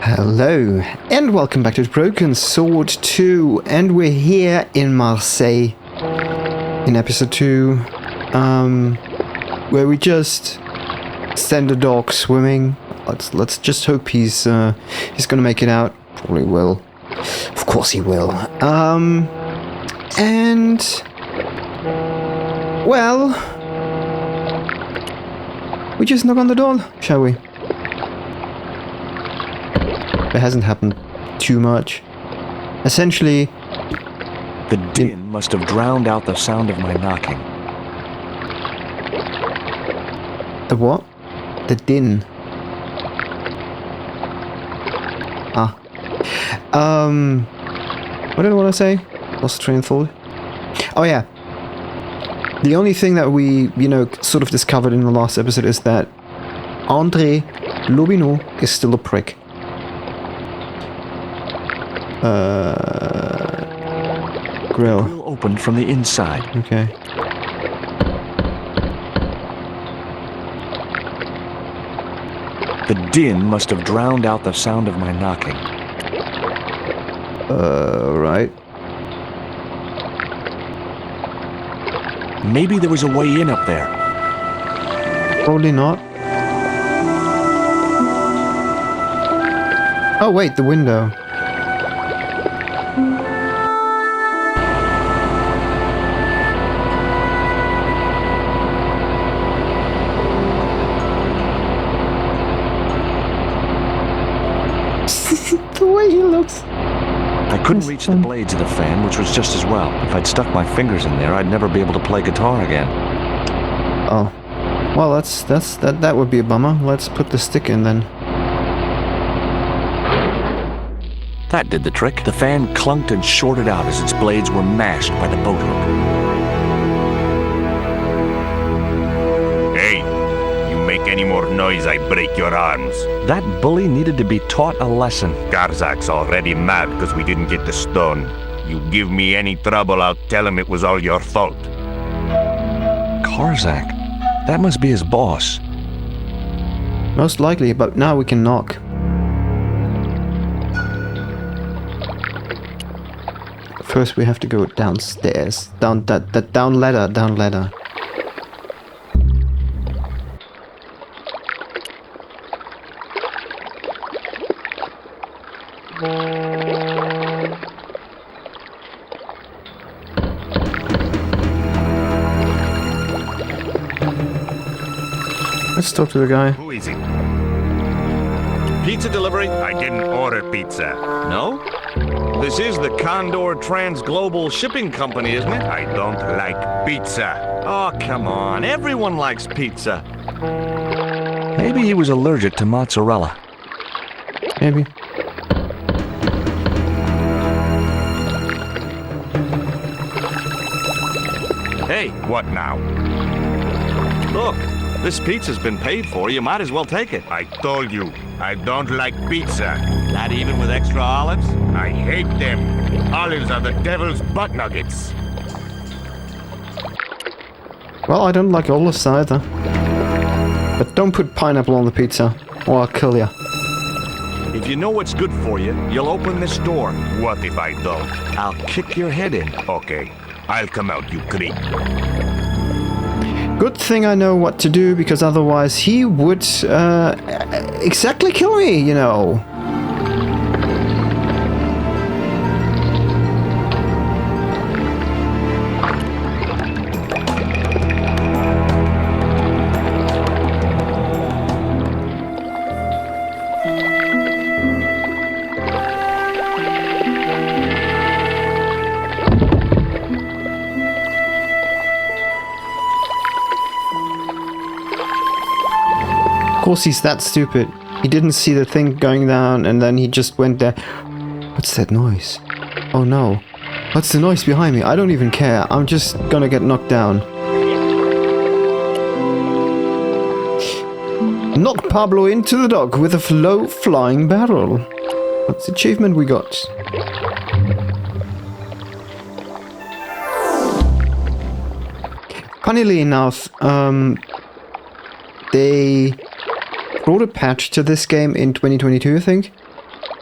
Hello, and welcome back to Broken Sword 2, and we're here in Marseille, in episode 2, where we just send a dog swimming. Let's just hope he's gonna make it out. Probably will. Of course he will. And well, we just knock on the door, shall we? It hasn't happened too much. Essentially, the din must have drowned out the sound of my knocking. The what? The din. Ah. What did I want to say? Lost the train of thought. Oh yeah. The only thing that we, sort of discovered in the last episode is that André Lobineau is still a prick. Grill. The grill opened from the inside. Okay. The din must have drowned out the sound of my knocking. Right. Maybe there was a way in up there. Probably not. Oh wait, the window. The way he looks. I couldn't reach the blades of the fan, which was just as well. If I'd stuck my fingers in there, I'd never be able to play guitar again. Oh. Well, that would be a bummer. Let's put the stick in then. That did the trick. The fan clunked and shorted out as its blades were mashed by the boat hook. Hey, you make any more noise, I break your arms. That bully needed to be taught a lesson. Garzak's already mad because we didn't get the stone. You give me any trouble, I'll tell him it was all your fault. Karzak? That must be his boss. Most likely, but now we can knock. First we have to go downstairs. Down ladder. Let's talk to the guy. Who is it? Pizza delivery? I didn't order pizza. No? This is the Condor Transglobal Shipping Company, isn't it? I don't like pizza. Oh, come on. Everyone likes pizza. Maybe he was allergic to mozzarella. Maybe. Hey, What now? look. This pizza's been paid for. You might as well take it. I told you, I don't like pizza. Not even with extra olives? I hate them. Olives are the devil's butt nuggets. Well, I don't like olives either. But don't put pineapple on the pizza, or I'll kill ya. If you know what's good for you, you'll open this door. What if I don't? I'll kick your head in. Okay, I'll come out, you creep. Good thing I know what to do, because otherwise he would exactly kill me, you know. Of course he's that stupid. He didn't see the thing going down and then he just went there. What's that noise? Oh no. What's the noise behind me? I don't even care. I'm just gonna get knocked down. Knock Pablo into the dock with a low-flying barrel. What's the achievement we got? Funnily enough, they brought a patch to this game in 2022, I think.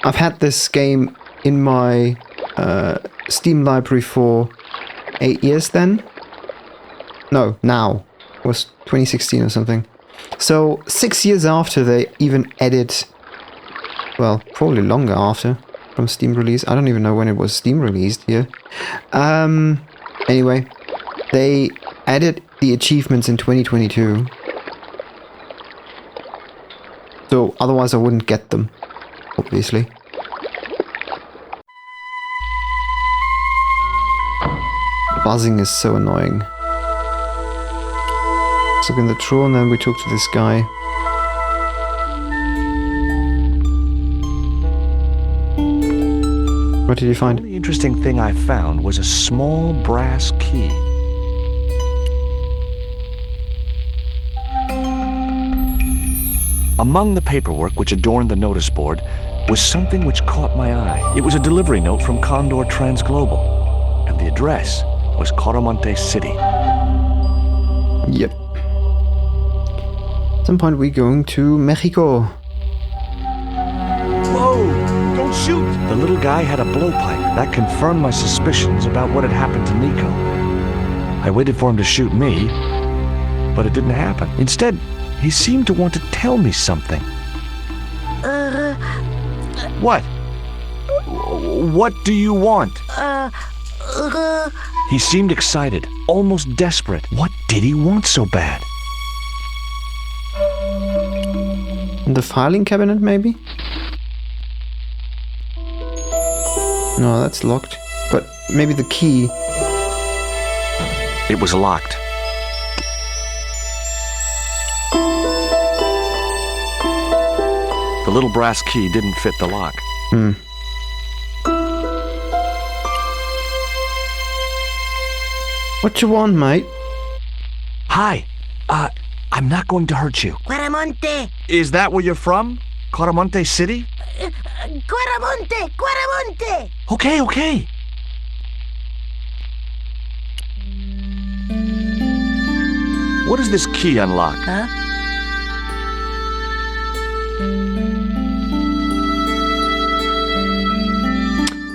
I've had this game in my Steam library for 8 years then. No, now. It was 2016 or something. So 6 years after they even added, well, probably longer after from Steam release. I don't even know when it was Steam released here. Anyway, they added the achievements in 2022. So otherwise I wouldn't get them, obviously. Buzzing is so annoying. Let's look in the drawer and then we talk to this guy. What did you find? The only interesting thing I found was a small brass key. Among the paperwork which adorned the notice board was something which caught my eye. It was a delivery note from Condor Transglobal, and the address was Quaramonte City. Yep. At some point we're going to Mexico. Whoa! Don't shoot! The little guy had a blowpipe. That confirmed my suspicions about what had happened to Nico. I waited for him to shoot me, but it didn't happen. Instead, he seemed to want to tell me something. What? What do you want? He seemed excited, almost desperate. What did he want so bad? In the filing cabinet, maybe? No, that's locked. But maybe the key. It was locked. The little brass key didn't fit the lock. What you want, mate? Hi. I'm not going to hurt you. Quaramonte! Is that where you're from? Quaramonte City? Quaramonte! Quaramonte! Okay. What does this key unlock? Huh?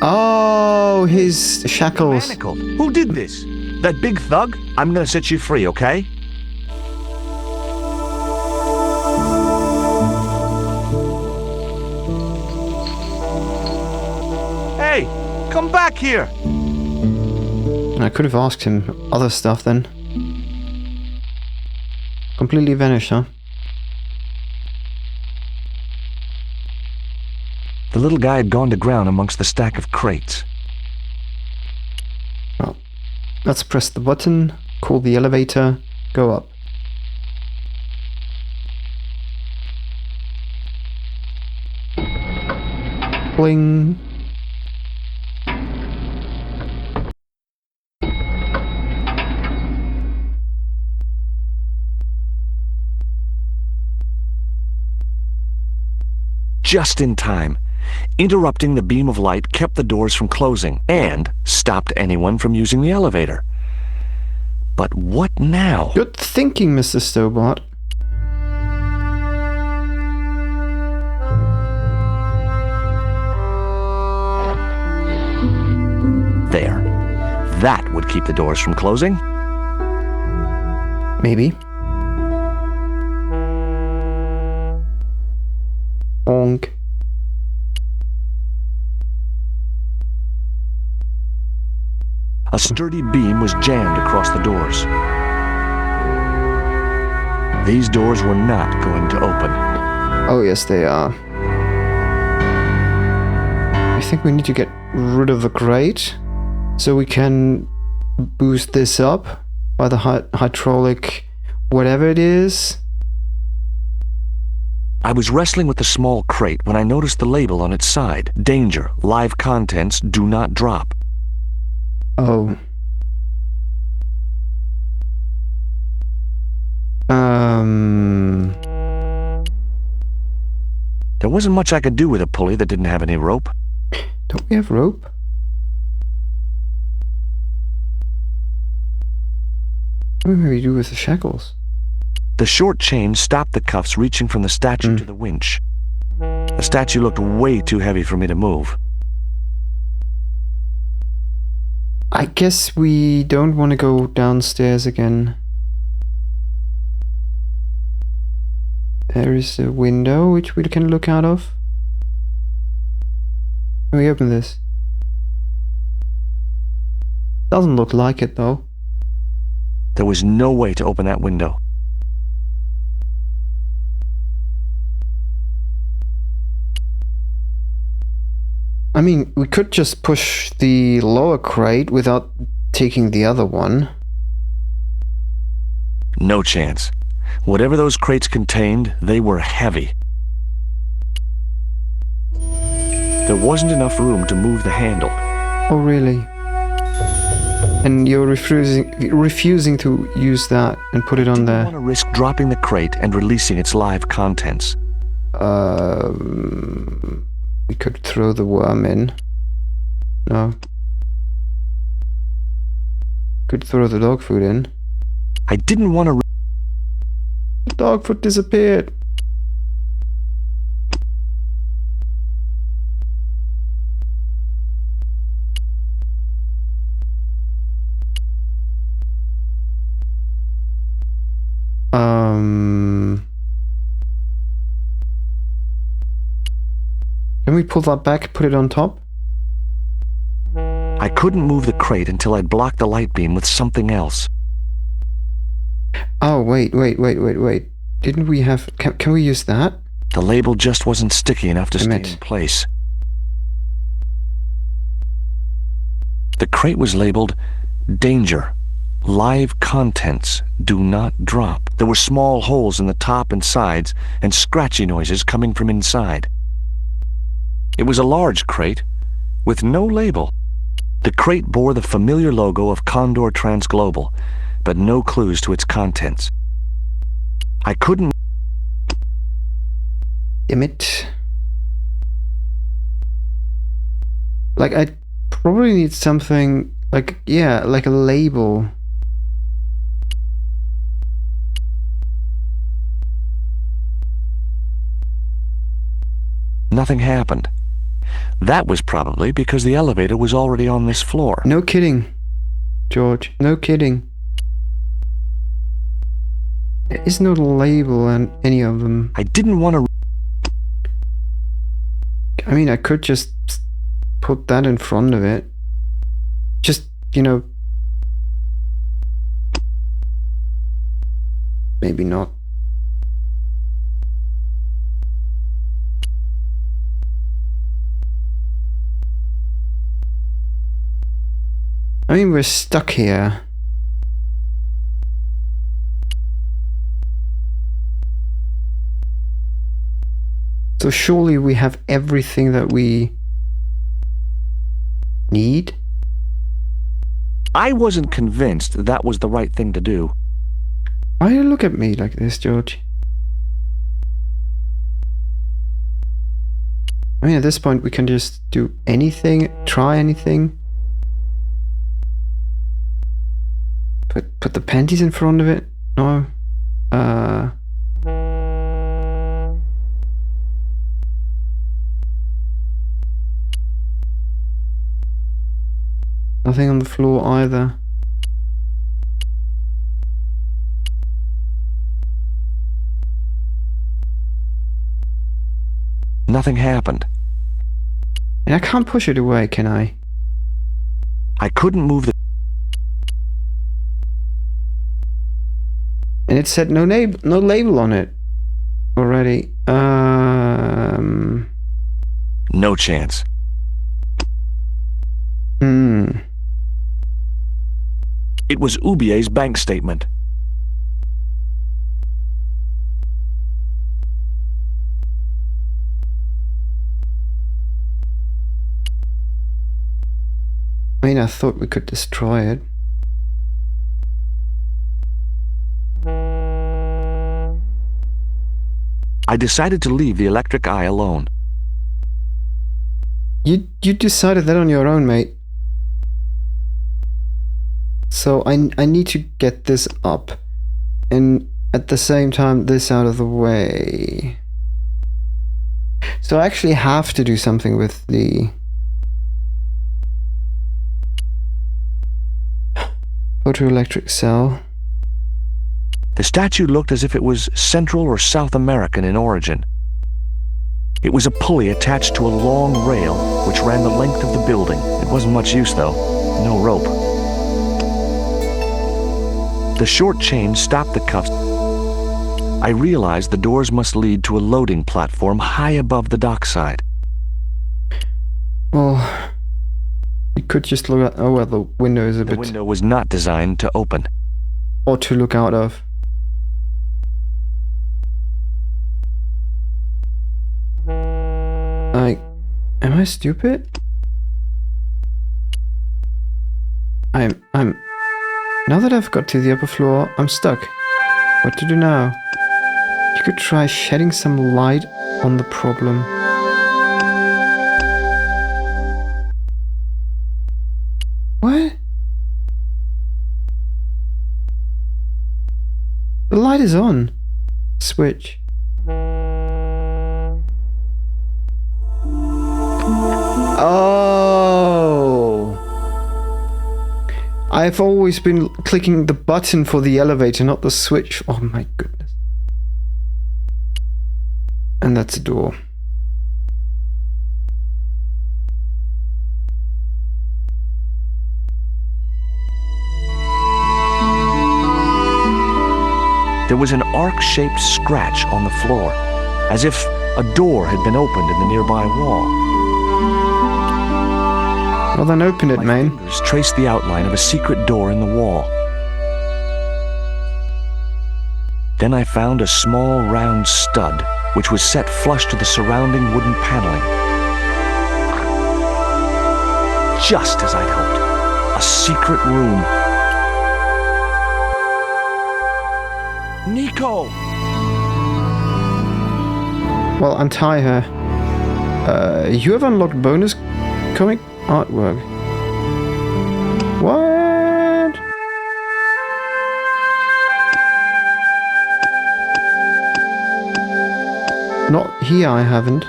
Oh, his shackles. Manacled. Who did this? That big thug? I'm gonna set you free, okay? Hey, come back here! I could have asked him other stuff then. Completely vanished, huh? The little guy had gone to ground amongst the stack of crates. Well, let's press the button, call the elevator, go up. Bling. Just in time. Interrupting the beam of light kept the doors from closing and stopped anyone from using the elevator. But what now? Good thinking, Mr. Stobart. There. That would keep the doors from closing. Maybe. Bonk. A sturdy beam was jammed across the doors. These doors were not going to open. Oh yes, they are. I think we need to get rid of the crate so we can boost this up by the hydraulic whatever it is. I was wrestling with the small crate when I noticed the label on its side. Danger. Live contents do not drop. Oh. There wasn't much I could do with a pulley that didn't have any rope. Don't we have rope? What do we do with the shackles? The short chain stopped the cuffs reaching from the statue to the winch. The statue looked way too heavy for me to move. I guess we don't want to go downstairs again. There is a window which we can look out of. Can we open this? Doesn't look like it though. There was no way to open that window. I mean, we could just push the lower crate without taking the other one. No chance. Whatever those crates contained, they were heavy. There wasn't enough room to move the handle. Oh, really? And you're refusing to use that and put it on I didn't there? want to risk dropping the crate and releasing its live contents. We could throw the worm in. No. Could throw the dog food in. I didn't want to. Dog food disappeared. Can we pull that back, put it on top? I couldn't move the crate until I'd blocked the light beam with something else. Oh, wait. Didn't we have... Can we use that? The label just wasn't sticky enough to Damn stay it. in place. The crate was labeled, "Danger. Live contents. Do not drop." There were small holes in the top and sides, and scratchy noises coming from inside. It was a large crate, with no label. The crate bore the familiar logo of Condor Transglobal, but no clues to its contents. I couldn't... Damn it. Like, I probably need something, like, yeah, like a label. Nothing happened. That was probably because the elevator was already on this floor. No kidding, George. No kidding. There is no label on any of them. I didn't want to... I mean, I could just put that in front of it. Just, you know... Maybe not. I mean, we're stuck here. So surely we have everything that we need? I wasn't convinced that was the right thing to do. Why do you look at me like this, George? I mean, at this point we can just do anything, try anything. Put the panties in front of it? No. Nothing on the floor either. Nothing happened. And I can't push it away, can I? I couldn't move the... And it said no label on it already. No chance. It was Ubier's bank statement. I mean, I thought we could destroy it. I decided to leave the electric eye alone. You decided that on your own, mate. So I need to get this up, and at the same time this out of the way. So I actually have to do something with the photoelectric cell. The statue looked as if it was Central or South American in origin. It was a pulley attached to a long rail which ran the length of the building. It wasn't much use, though. No rope. The short chain stopped the cuffs. I realized the doors must lead to a loading platform high above the dockside. Well, you could just look at... Oh, well, the window is a bit... The window was not designed to open. Or to look out of. Like, am I stupid? I'm... Now that I've got to the upper floor, I'm stuck. What to do now? You could try shedding some light on the problem. What? The light is on. Switch. Oh! I've always been clicking the button for the elevator, not the switch. Oh my goodness. And that's a door. There was an arc-shaped scratch on the floor, as if a door had been opened in the nearby wall. Well then open it, My man. fingers traced the outline of a secret door in the wall. Then I found a small round stud, which was set flush to the surrounding wooden paneling. Just as I'd hoped. A secret room. Nico! Well, untie her. You have unlocked bonus comic artwork. What? Not here, I haven't.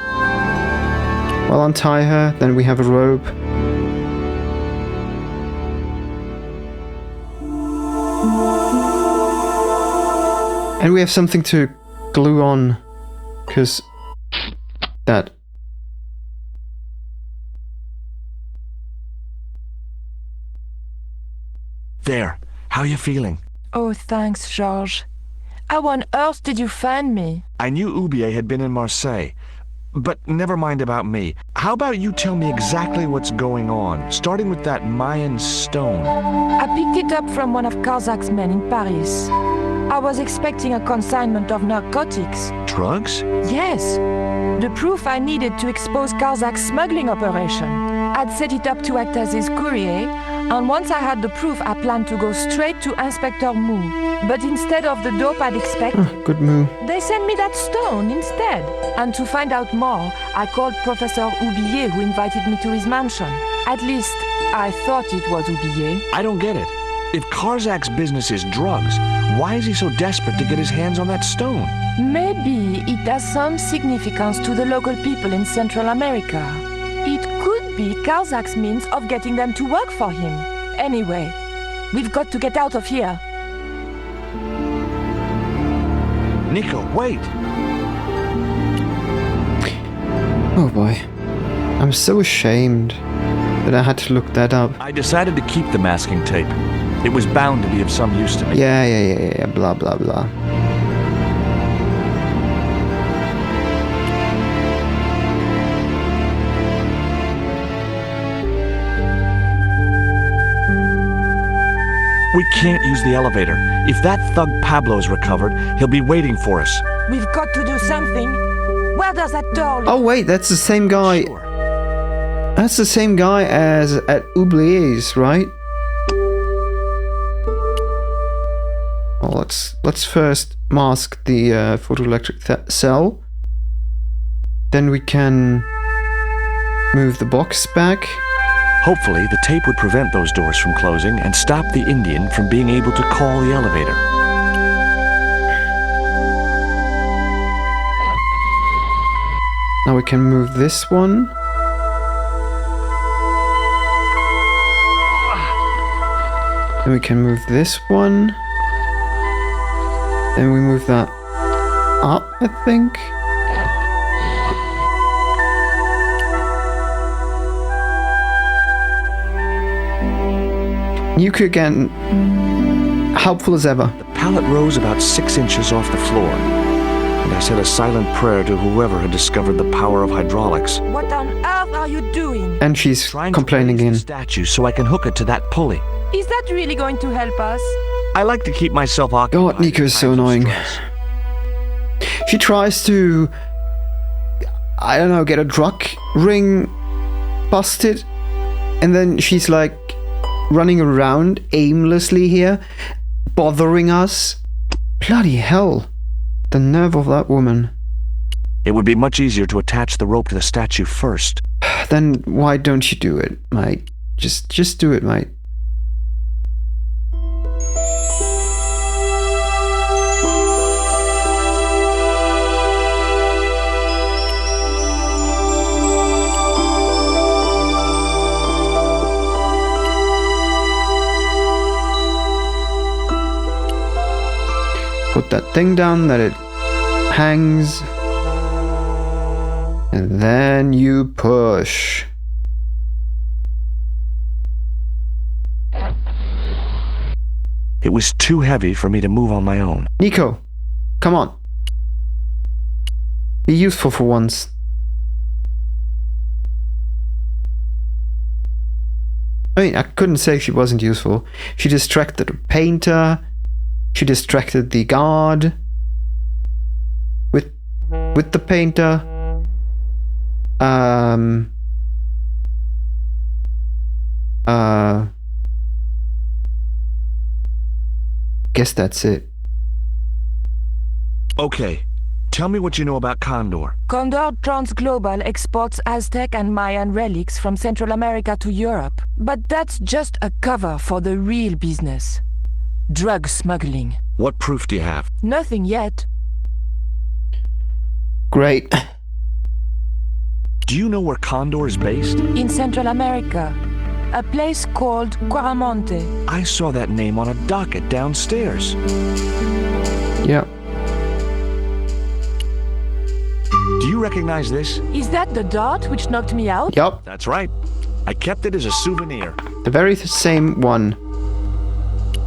Well, untie her, then we have a rope. And we have something to glue on, because that. There. How you feeling? Oh, thanks, Georges. How on earth did you find me? I knew Oublier had been in Marseille. But never mind about me. How about you tell me exactly what's going on, starting with that Mayan stone? I picked it up from one of Carzak's men in Paris. I was expecting a consignment of narcotics. Drugs? Yes. The proof I needed to expose Carzak's smuggling operation. I'd set it up to act as his courier, and once I had the proof, I planned to go straight to Inspector Mou. But instead of the dope I'd expected, Good move. they sent me that stone instead. And to find out more, I called Professor Oublier, who invited me to his mansion. At least, I thought it was Oublier. I don't get it. If Karzak's business is drugs, why is he so desperate to get his hands on that stone? Maybe it has some significance to the local people in Central America. It could be Karzak's means of getting them to work for him. Anyway, we've got to get out of here. Nico, wait! Oh boy. I'm so ashamed that I had to look that up. I decided to keep the masking tape. It was bound to be of some use to me. Yeah, blah blah blah. We can't use the elevator. If that thug Pablo's recovered, he'll be waiting for us. We've got to do something. Where does that door lead? Oh wait, that's the same guy. Sure. That's the same guy as at Oublier's, right? Well, let's first mask the photoelectric cell. Then we can move the box back. Hopefully, the tape would prevent those doors from closing and stop the Indian from being able to call the elevator. Now we can move this one. Then we can move this one. Then we move that up, I think. Nico again, helpful as ever. The pallet rose about 6 inches off the floor, and I said a silent prayer to whoever had discovered the power of hydraulics. What on earth are you doing? And she's Trying complaining to raise again. the statue so I can hook it to that pulley. Is that really going to help us? I like to keep myself occupied. God, Nico is in so times of annoying. stress. She tries to, I don't know, get a drug ring busted, and then she's like running around aimlessly here, bothering us. Bloody hell. The nerve of that woman. It would be much easier to attach the rope to the statue first. Then why don't you do it, mate? Just do it, mate. Put that thing down that it hangs. And then you push. It was too heavy for me to move on my own. Nico, come on. Be useful for once. I mean, I couldn't say she wasn't useful. She distracted the painter. She distracted the guard. With the painter. Guess that's it. Okay, tell me what you know about Condor. Condor Transglobal exports Aztec and Mayan relics from Central America to Europe. But that's just a cover for the real business. Drug smuggling. What proof do you have? Nothing yet. Great. Do you know where Condor is based? In Central America. A place called Quaramonte. I saw that name on a docket downstairs. Yeah. Do you recognize this? Is that the dart which knocked me out? Yup. That's right. I kept it as a souvenir. The very same one.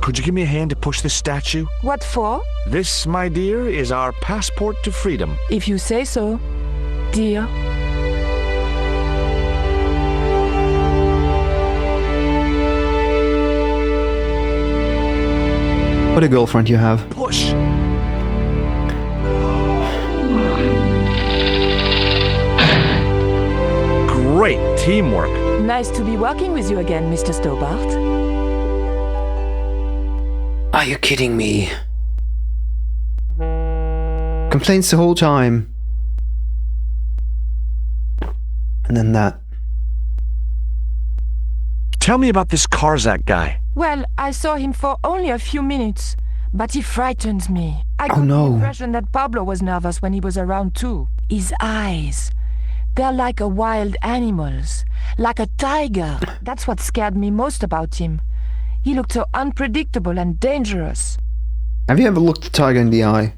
Could you give me a hand to push this statue? What for? This, my dear, is our passport to freedom. If you say so, dear. What a girlfriend you have. Push! Great teamwork. Nice to be working with you again, Mr. Stobart. Are you kidding me? Complaints the whole time. And then that. Tell me about this Karzak guy. Well, I saw him for only a few minutes, but he frightens me. I got no. the impression that Pablo was nervous when he was around too. His eyes, they're like a wild animal's, like a tiger. That's what scared me most about him. He looked so unpredictable and dangerous. Have you ever looked the tiger in the eye?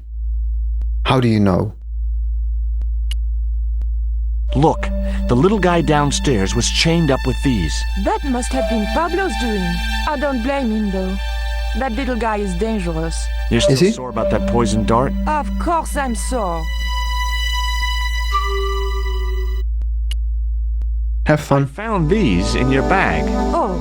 How do you know? Look, the little guy downstairs was chained up with these. That must have been Pablo's doing. I don't blame him though. That little guy is dangerous. You're still Is he? sore about that poison dart? Of course I'm sore. Have fun. Found these in your bag. Oh,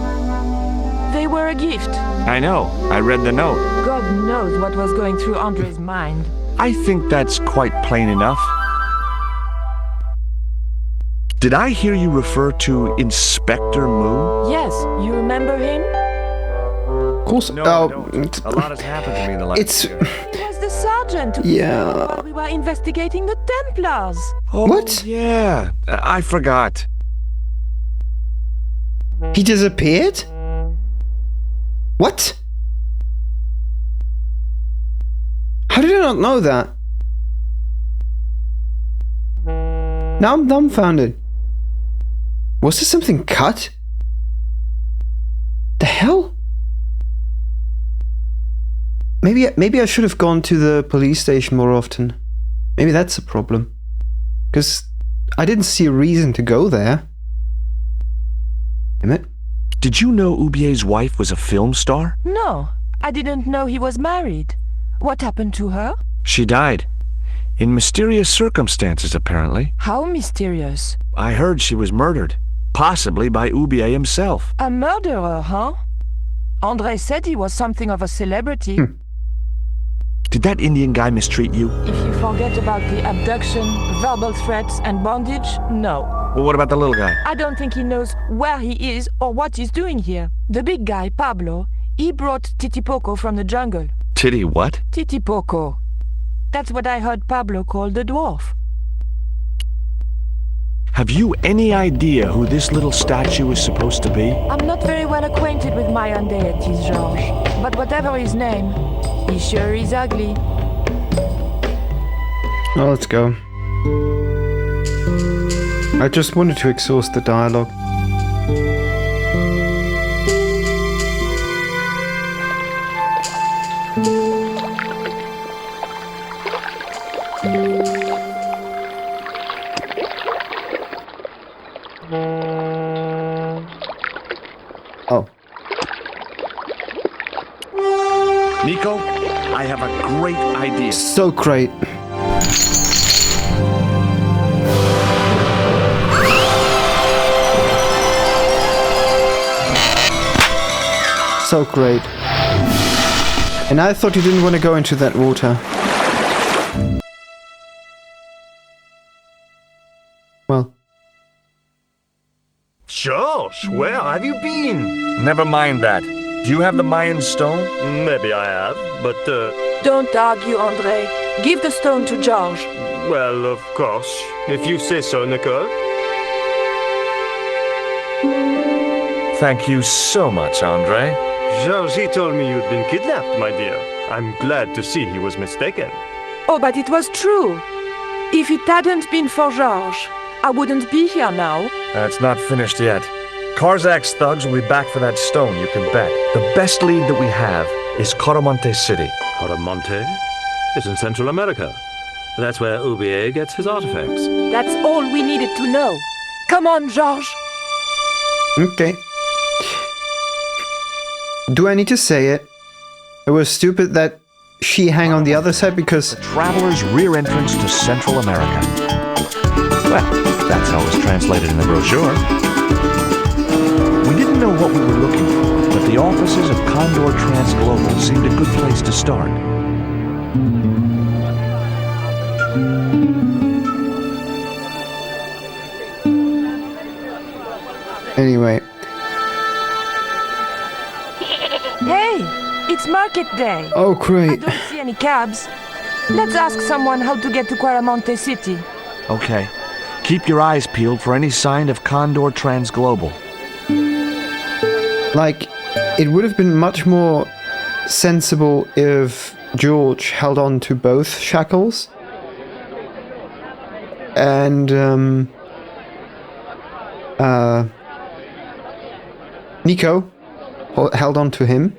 they were a gift. I know. I read the note. God knows what was going through Andre's mind. I think that's quite plain enough. Did I hear you refer to Inspector Moo? Yes, you remember him? Of course. No, I don't. A lot has happened to me in the last It's. year. He was the sergeant who Yeah. while we were investigating the Templars. Oh, What? Yeah, I forgot. He disappeared? What? How did I not know that? Now I'm dumbfounded. Was there something cut? The hell? Maybe I should have gone to the police station more often. Maybe that's a problem. Because I didn't see a reason to go there. Damn it. Did you know Ubier's wife was a film star? No, I didn't know he was married. What happened to her? She died. In mysterious circumstances, apparently. How mysterious. I heard she was murdered. Possibly by Ubier himself. A murderer, huh? André said he was something of a celebrity. Did that Indian guy mistreat you? If you forget about the abduction, verbal threats, and bondage, no. Well, what about the little guy? I don't think he knows where he is or what he's doing here. The big guy, Pablo, he brought Titipoco from the jungle. Titty what? Titipoco. That's what I heard Pablo call the dwarf. Have you any idea who this little statue is supposed to be? I'm not very well acquainted with Mayan deities, Georges. But whatever his name, he sure is ugly. Well, let's go. I just wanted to exhaust the dialogue. Oh. Nico, I have a great idea. So great. So great. And I thought you didn't want to go into that water. Well. Josh, where have you been? Never mind that. Do you have the Mayan stone? Maybe I have, but, Don't argue, André. Give the stone to Georges. well, of course. If you say so, Nicole. Thank you so much, Andre. Georges, he told me you'd been kidnapped, my dear. I'm glad to see he was mistaken. Oh, but it was true. If it hadn't been for Georges, I wouldn't be here now. It's not finished yet. Karzak's thugs will be back for that stone, you can bet. The best lead that we have is Quaramonte City. Quaramonte is in Central America. That's where Ubier gets his artifacts. That's all we needed to know. Come on, Georges. Okay. Do I need to say it? It was stupid that she hang on the other side because... Traveler's rear entrance to Central America. Well, that's how it was translated in the brochure. We didn't know what we were looking for, but the offices of Condor Trans Global seemed a good place to start. Anyway. Hey, it's market day. Oh, I great. don't see any cabs. Let's ask someone how to get to Quaramonte City. Okay. Keep your eyes peeled for any sign of Condor Trans Global. Like, it would have been much more sensible if George held on to both shackles. And, Nico held on to him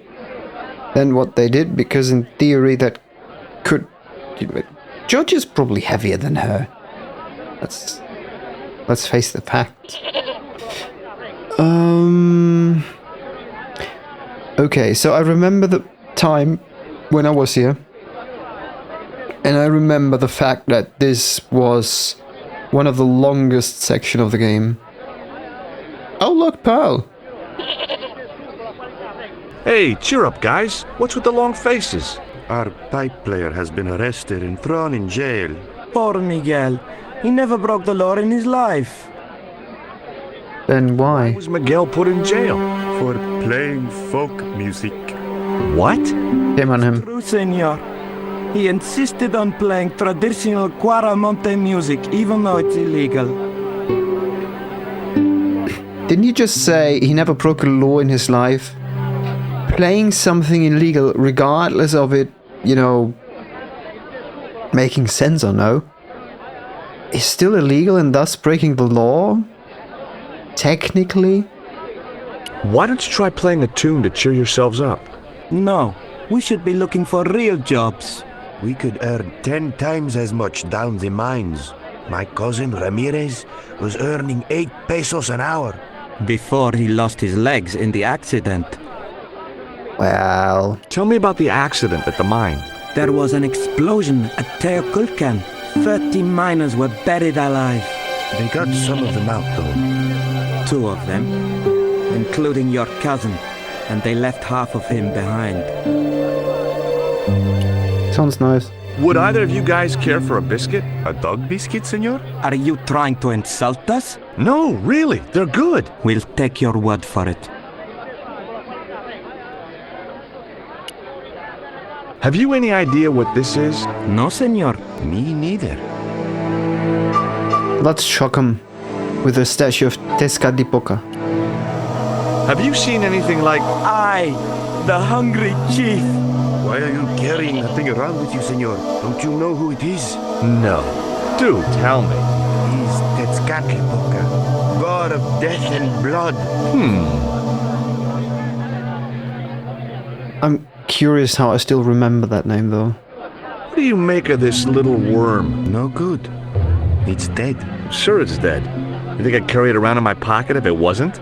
than what they did, because in theory that could... George is probably heavier than her. Let's face the facts. Okay, so I remember the time when I was here, and I remember the fact that this was one of the longest section of the game. Oh look, Pearl! Hey, cheer up, guys. What's with the long faces? Our pipe player has been arrested and thrown in jail. Poor Miguel. He never broke the law in his life. Then why? Why was Miguel put in jail? For playing folk music. What? Shame on him. True, senor. He insisted on playing traditional Quaramonte music, even though it's illegal. Didn't you just say he never broke a law in his life? Playing something illegal, regardless of it, you know, making sense or no. is still illegal and thus breaking the law? Technically? Why don't you try playing a tune to cheer yourselves up? No, we should be looking for real jobs. We could earn 10 times as much down the mines. My cousin Ramirez was earning 8 pesos an hour. Before he lost his legs in the accident. Well... Tell me about the accident at the mine. There was an explosion at Teoculcan. 30 miners were buried alive. They got some of them out though. 2 of them, including your cousin, and they left half of him behind. Sounds nice. Would either of you guys care for a biscuit? A dog biscuit, senor? Are you trying to insult us? No, really, they're good. We'll take your word for it. Have you any idea what this is? No, senor. Me neither. Let's shock him with a statue of Tezcatlipoca. Have you seen anything like... I, the hungry chief. Why are you carrying that thing around with you, senor? Don't you know who it is? No. Do tell me. He's Tezcatlipoca, god of death and blood. I'm curious how I still remember that name though. What do you make of this little worm? No good. It's dead. Sure it's dead. You think I'd carry it around in my pocket if it wasn't?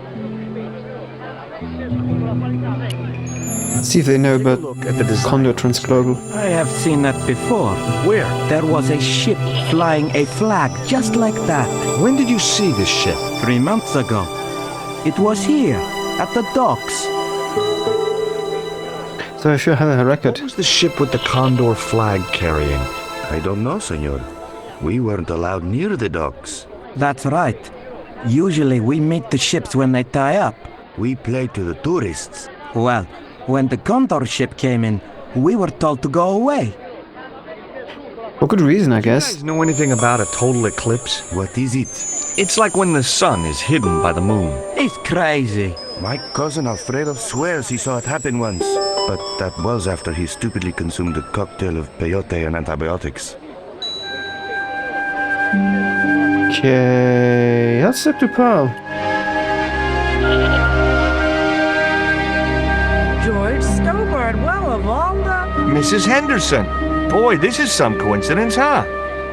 See if they know about Look at the design. Condor Transglobal. I have seen that before. Where? There was a ship flying a flag just like that. When did you see this ship? 3 months ago. It was here, at the docks. So I sure have a record. What was the ship with the Condor flag carrying? I don't know, senor. We weren't allowed near the docks. That's right. Usually we meet the ships when they tie up. We play to the tourists. Well, when the Condor ship came in, we were told to go away. For good reason, I You guess. guys know anything about a total eclipse? What is it? It's like when the sun is hidden by the moon. It's crazy. My cousin Alfredo swears he saw it happen once. But that was after he stupidly consumed a cocktail of peyote and antibiotics. Okay, that's up to Pearl. George Stobart, well, of all the... Mrs. Henderson! Boy, this is some coincidence, huh?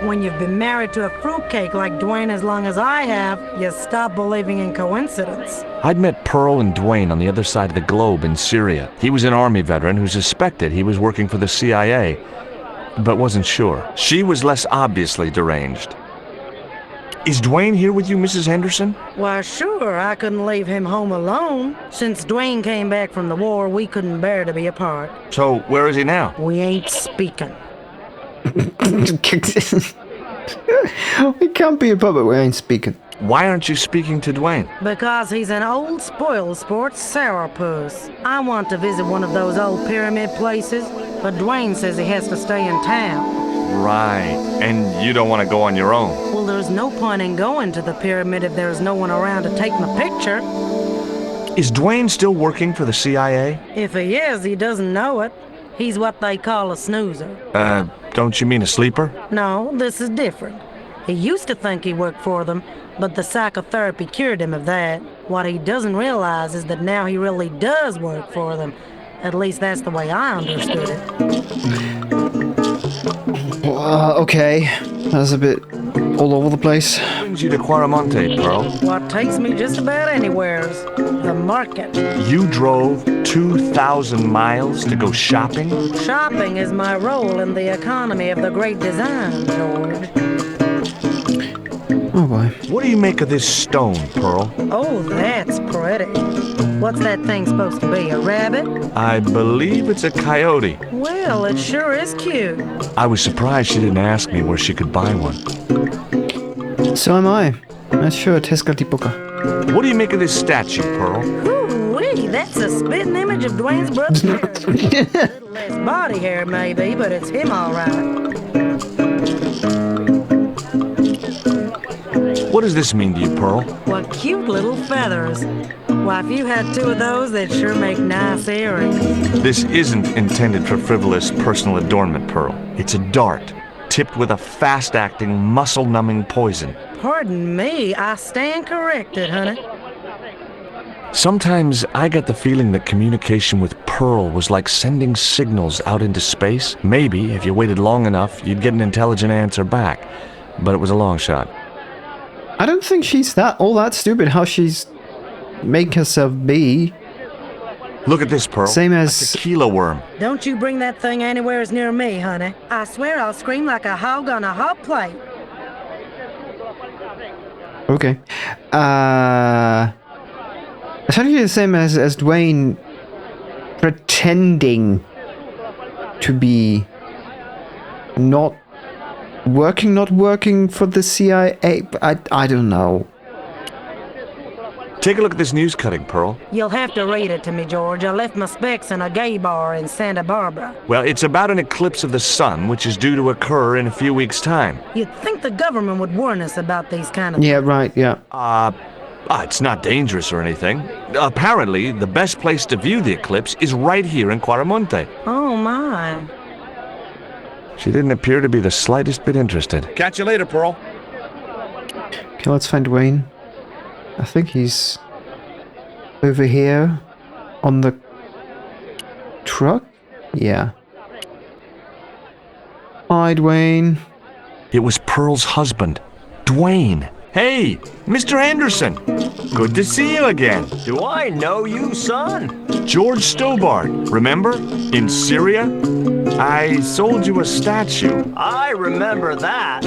When you've been married to a fruitcake like Dwayne as long as I have, you stop believing in coincidence. I'd met Pearl and Dwayne on the other side of the globe in Syria. He was an Army veteran who suspected he was working for the CIA, but wasn't sure. She was less obviously deranged. Is Dwayne here with you, Mrs. Henderson? Why, sure, I couldn't leave him home alone. Since Dwayne came back from the war, we couldn't bear to be apart. So, where is he now? We ain't speaking. We can't be a puppet, we ain't speaking. Why aren't you speaking to Dwayne? Because he's an old spoiled sport sourpuss. I want to visit one of those old pyramid places, but Dwayne says he has to stay in town. Right, and you don't want to go on your own. Well, there's no point in going to the pyramid if there's no one around to take my picture. Is Dwayne still working for the CIA? If he is, he doesn't know it. He's what they call a snoozer. Don't you mean a sleeper? No, this is different. He used to think he worked for them, but the psychotherapy cured him of that. What he doesn't realize is that now he really does work for them. At least that's the way I understood it. Okay, that's a bit all over the place. What brings you to Quaramonte, Pearl? What takes me just about anywheres? The market. You drove 2,000 miles to go shopping? Shopping is my role in the economy of the great design, George. Oh boy. What do you make of this stone, Pearl? Oh, that's pretty. What's that thing supposed to be, a rabbit? I believe it's a coyote. Well, it sure is cute. I was surprised she didn't ask me where she could buy one. So am I. That's sure, Tezcatlipoca. What do you make of this statue, Pearl? Ooh-wee, that's a spitting image of Dwayne's brother. A little less body hair, maybe, but it's him all right. What does this mean to you, Pearl? What cute little feathers. Why, if you had 2 of those, they'd sure make nice earrings. This isn't intended for frivolous personal adornment, Pearl. It's a dart tipped with a fast-acting, muscle-numbing poison. Pardon me, I stand corrected, honey. Sometimes I get the feeling that communication with Pearl was like sending signals out into space. Maybe, if you waited long enough, you'd get an intelligent answer back. But it was a long shot. I don't think she's all that stupid how she's making herself be. Look at this, Pearl. Same as a tequila worm. Don't you bring that thing anywhere as near me, honey. I swear I'll scream like a hog on a hot plate. Okay. Essentially the same as Dwayne pretending to be not working for the CIA. I don't know. Take a look at this news cutting, Pearl. You'll have to read it to me, George. I left my specs in a gay bar in Santa Barbara. Well, it's about an eclipse of the sun, which is due to occur in a few weeks' time. You'd think the government would warn us about these kind of Yeah, right, yeah. It's not dangerous or anything. Apparently, the best place to view the eclipse is right here in Quaramonte. Oh, my. She didn't appear to be the slightest bit interested. Catch you later, Pearl. Okay, let's find Dwayne. I think he's over here on the truck? Yeah. Hi, Dwayne. It was Pearl's husband, Dwayne. Hey, Mr. Anderson. Good to see you again. Do I know you, son? George Stobart, remember? In Syria? I sold you a statue. I remember that.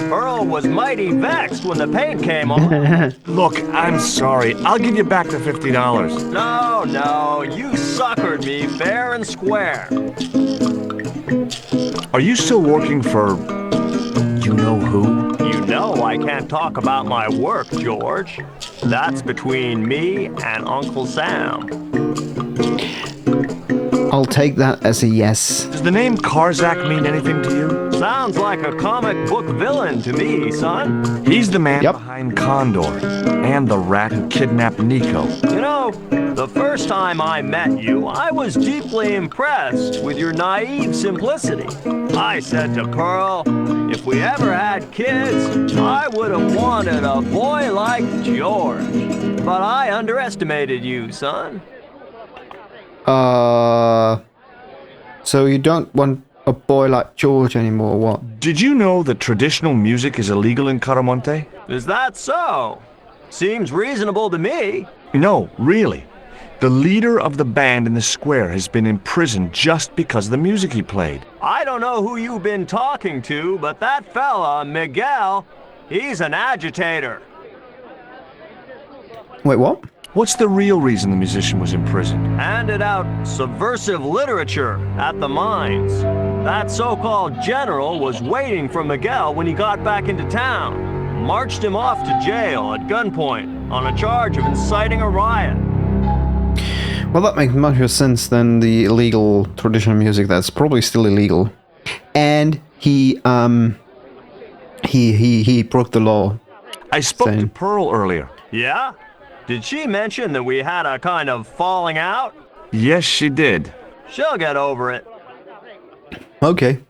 Pearl was mighty vexed when the paint came on. Look, I'm sorry. I'll give you back the $50. No, you suckered me fair and square. Are you still working for... you know who? You know I can't talk about my work, George. That's between me and Uncle Sam. I'll take that as a yes. Does the name Karzak mean anything to you? Sounds like a comic book villain to me, son. He's the man behind Condor and the rat who kidnapped Nico. You know, the first time I met you, I was deeply impressed with your naive simplicity. I said to Pearl, if we ever had kids, I would have wanted a boy like George. But I underestimated you, son. So you don't want a boy like George anymore, what? Did you know that traditional music is illegal in Quaramonte? Is that so? Seems reasonable to me. No, really. The leader of the band in the square has been imprisoned just because of the music he played. I don't know who you've been talking to, but that fella, Miguel, he's an agitator. Wait, what? What's the real reason the musician was imprisoned? Handed out subversive literature at the mines. That so-called general was waiting for Miguel when he got back into town. Marched him off to jail at gunpoint on a charge of inciting a riot. Well, that makes much more sense than the illegal traditional music that's probably still illegal. And he broke the law. I spoke to Pearl earlier. Yeah? Did she mention that we had a kind of falling out? Yes, she did. She'll get over it. Okay.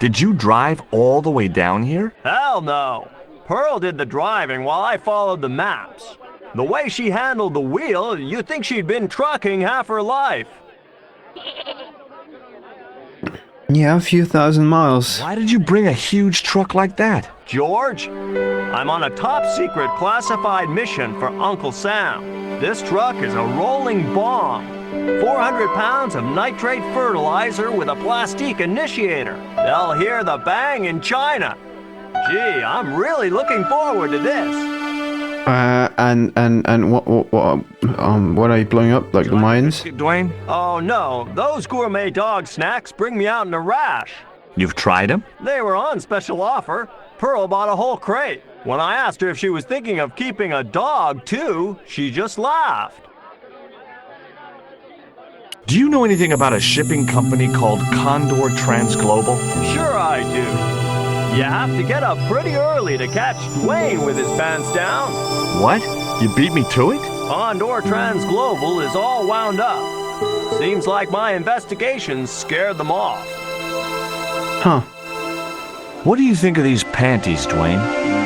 Did you drive all the way down here? Hell no. Pearl did the driving while I followed the maps. The way she handled the wheel, you'd think she'd been trucking half her life. Yeah, a few thousand miles. Why did you bring a huge truck like that? George, I'm on a top-secret classified mission for Uncle Sam. This truck is a rolling bomb. 400 pounds of nitrate fertilizer with a plastique initiator. They'll hear the bang in China. Gee, I'm really looking forward to this. And what are you blowing up? Like the mines? Dwayne? Oh no, those gourmet dog snacks bring me out in a rash. You've tried them? They were on special offer. Pearl bought a whole crate. When I asked her if she was thinking of keeping a dog too, she just laughed. Do you know anything about a shipping company called Condor Transglobal? Sure I do. You have to get up pretty early to catch Dwayne with his pants down. What? You beat me to it? Condor Transglobal is all wound up. Seems like my investigations scared them off. Huh. What do you think of these panties, Dwayne?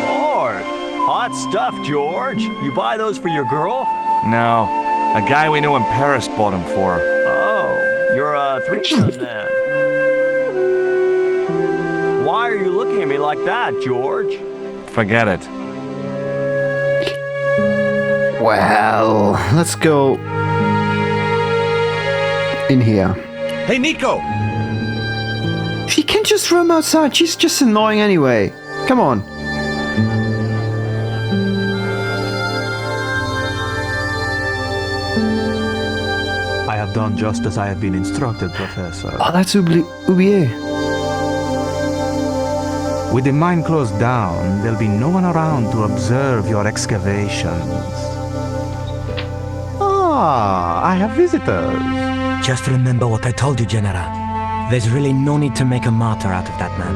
Lord, hot stuff, George. You buy those for your girl? No, a guy we knew in Paris bought them for her. Oh, you're a threesome then. Why are you looking at me like that, George? Forget it. Well, let's go in here. Hey, Nico! She can just roam outside. She's just annoying anyway. Come on. I have done just as I have been instructed, Professor. Oh, that's Oublier. With the mine closed down, there'll be no one around to observe your excavations. Ah, I have visitors. Just remember what I told you, General. There's really no need to make a martyr out of that man.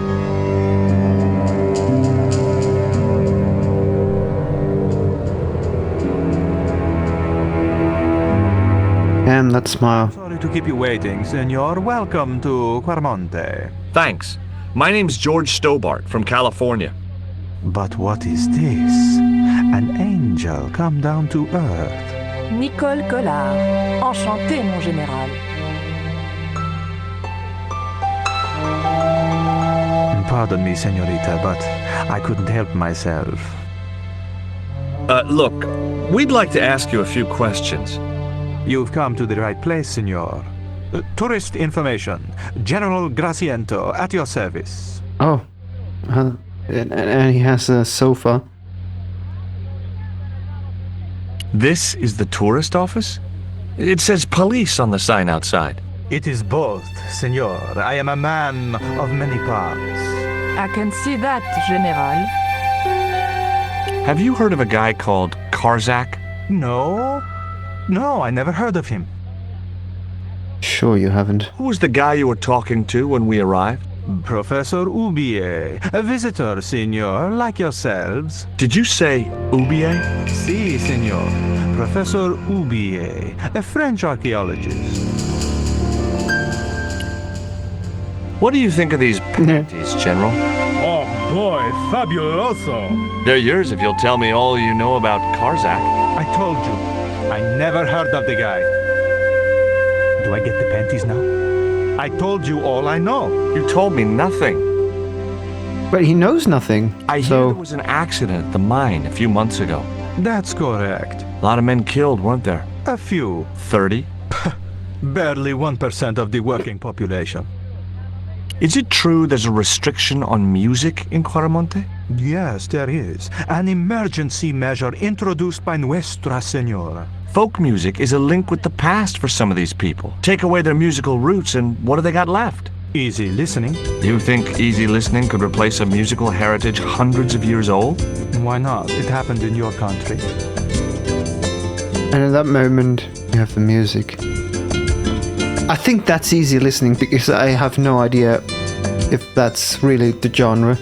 Damn, that smile. Sorry to keep you waiting, Senor. Welcome to Quaramonte. Thanks. My name's George Stobart from California. But what is this? An angel come down to earth. Nicole Collard. Enchanté, mon général. Pardon me, senorita, but I couldn't help myself. Look, we'd like to ask you a few questions. You've come to the right place, senor. Tourist information. General Graciento, at your service. Oh. And he has a sofa. This is the tourist office? It says police on the sign outside. It is both, senor. I am a man of many parts. I can see that, General. Have you heard of a guy called Karzak? No. No, I never heard of him. Sure you haven't. Who was the guy you were talking to when we arrived? Professor Oublier, a visitor, senor, like yourselves. Did you say Oublier? Si, senor. Professor Oublier, a French archaeologist. What do you think of these panties, General? Oh boy, fabuloso! They're yours if you'll tell me all you know about Karzak. I told you, I never heard of the guy. Do I get the panties now? I told you all I know. You told me nothing. But he knows nothing. I hear there was an accident at the mine a few months ago. That's correct. A lot of men killed, weren't there? A few. 30? Barely 1% of the working population. Is it true there's a restriction on music in Quaramonte? Yes, there is. An emergency measure introduced by Nuestra Senora. Folk music is a link with the past for some of these people. Take away their musical roots and what do they got left? Easy listening. You think easy listening could replace a musical heritage hundreds of years old? Why not? It happened in your country. And at that moment, you have the music. I think that's easy listening because I have no idea if that's really the genre.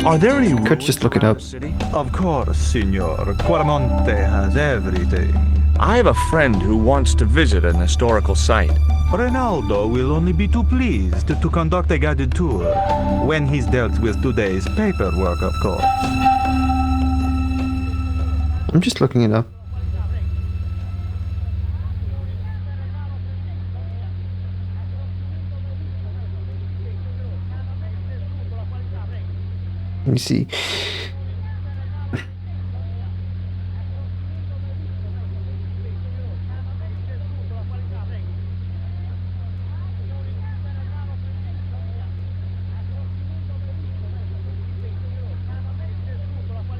Are there any Could just look it up. Of course, senor. Quaramonte has everything. I have a friend who wants to visit an historical site. Ronaldo will only be too pleased to conduct a guided tour when he's dealt with today's paperwork, of course. I'm just looking it up. Let me see.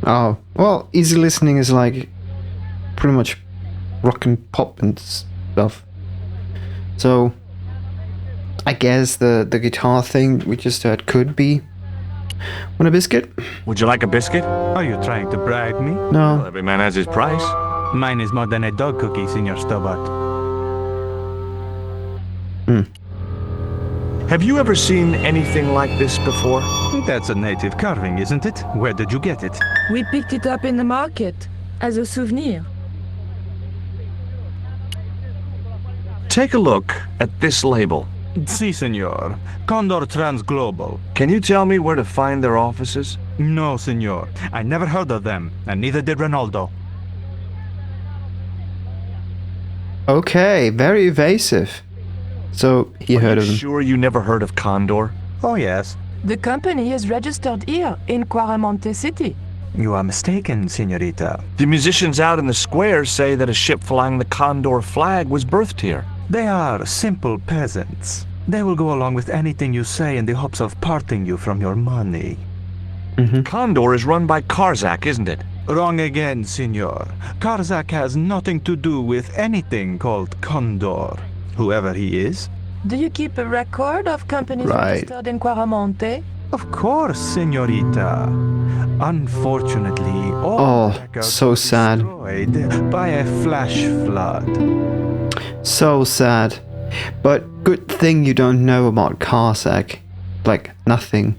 Oh, well, easy listening is like pretty much rock and pop and stuff. So I guess the guitar thing we just heard could be. Want a biscuit? Would you like a biscuit? Are you trying to bribe me? No. Well, every man has his price. Mine is more than a dog cookie, Senor Stobart. Have you ever seen anything like this before? That's a native carving, isn't it? Where did you get it? We picked it up in the market as a souvenir. Take a look at this label. Si, senor. Condor Transglobal. Can you tell me where to find their offices? No, senor. I never heard of them, and neither did Ronaldo. Okay, very evasive. So, he heard of them. Sure you never heard of Condor? Oh, yes. The company is registered here in Quaramonte City. You are mistaken, senorita. The musicians out in the square say that a ship flying the Condor flag was birthed here. They are simple peasants. They will go along with anything you say in the hopes of parting you from your money. Condor is run by Karzak, isn't it? Wrong again, senor. Karzak has nothing to do with anything called Condor, whoever he is. Do you keep a record of companies registered in Quaramonte? Of course, senorita. Unfortunately, all records so were sad. destroyed by a flash flood. So sad. But good thing you don't know about Karzak. Like, nothing.